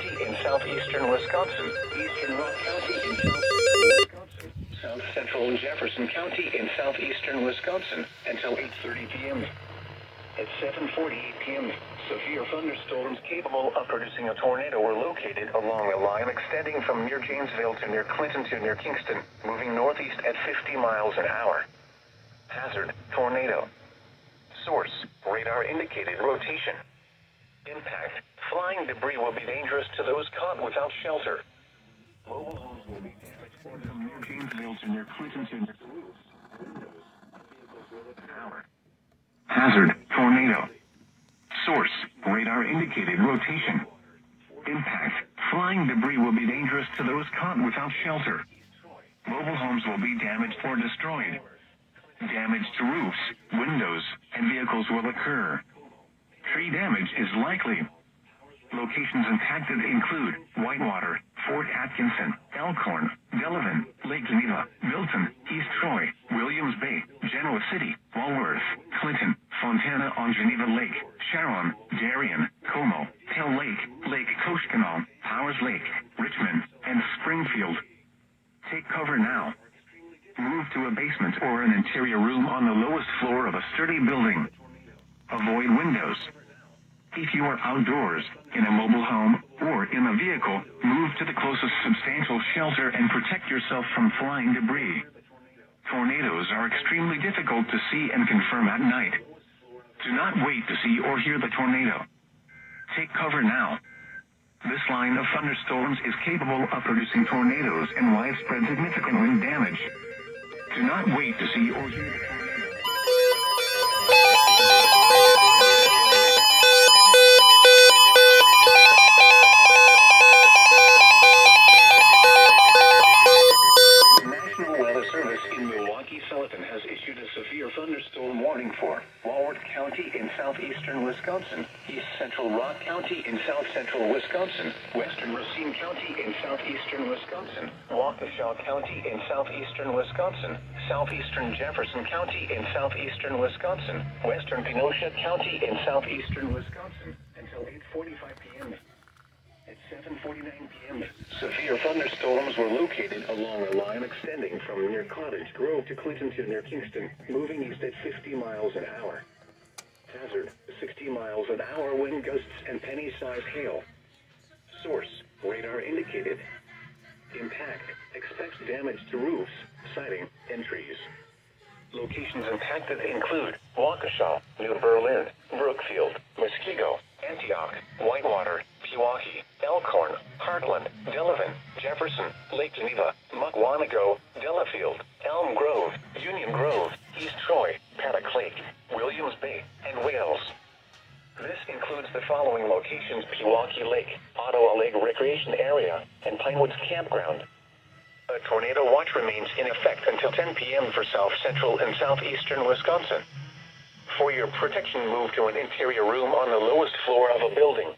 County in southeastern Wisconsin, eastern Rock County in southeastern Wisconsin, south central Jefferson County in southeastern Wisconsin until 8:30 p.m. At 7:48 p.m., severe thunderstorms capable of producing a tornado were located along a line extending from near Janesville to near Clinton to near Kingston, moving northeast at 50 miles an hour. Hazard, tornado. Source, radar indicated rotation. Impact, flying debris will be dangerous to those caught without shelter. Mobile homes will be damaged from near Janesville to near Clinton to near roofs, windows, vehicles will power. Hazard, tornado. Source, radar indicated rotation. Impact, flying debris will be dangerous to those caught without shelter. Mobile homes will be damaged or destroyed. Damage to roofs, windows, and vehicles will occur. Tree damage is likely. Locations impacted include Whitewater, Fort Atkinson, Elkhorn, Delavan, Lake Geneva, Milton, East Troy, Williams Bay, Genoa City, Walworth, Clinton, Fontana on Geneva Lake, Sharon, Darien, Como, Hell Lake, Lake Koshkonong, Powers Lake, Richmond, and Springfield. Take cover now. Move to a basement or an interior room on the lowest floor of a sturdy building. Avoid windows. If you are outdoors, in a mobile home, or in a vehicle, move to the closest substantial shelter and protect yourself from flying debris. Tornadoes are extremely difficult to see and confirm at night. Do not wait to see or hear the tornado. Take cover now. This line of thunderstorms is capable of producing tornadoes and widespread significant wind damage. Do not wait to see or hear the tornado. Has issued a severe thunderstorm warning for Walworth County in southeastern Wisconsin, east central Rock County in south central Wisconsin, western Racine County in southeastern Wisconsin, Waukesha County in southeastern Wisconsin, southeastern Jefferson County in southeastern Wisconsin, western Kenosha County in southeastern Wisconsin until 8:45 p.m. At 7:49 p.m., severe thunderstorms were located along a line extending from near Cottage Grove to Clinton to near Kingston, moving east at 50 miles an hour. Hazard, 60 miles an hour wind gusts and penny-sized hail. Source, radar indicated. Impact, expects damage to roofs, siding, and trees. Locations impacted include Waukesha, New Berlin, Brookfield, Muskego, Antioch, Whitewater, Pewaukee, Elkhorn, Heartland, Delavan, Jefferson, Lake Geneva, Muckwonago, Delafield, Elm Grove, Union Grove, East Troy, Paddock Lake, Williams Bay, and Wales. This includes the following locations: Pewaukee Lake, Ottawa Lake Recreation Area, and Pinewoods Campground. A tornado watch remains in effect until 10 p.m. for south central and southeastern Wisconsin. For your protection, move to an interior room on the lowest floor of a building.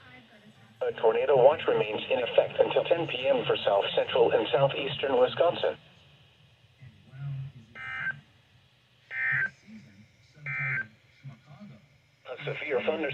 A tornado watch remains in effect until 10 p.m. for south central and southeastern Wisconsin. A severe thunderstorm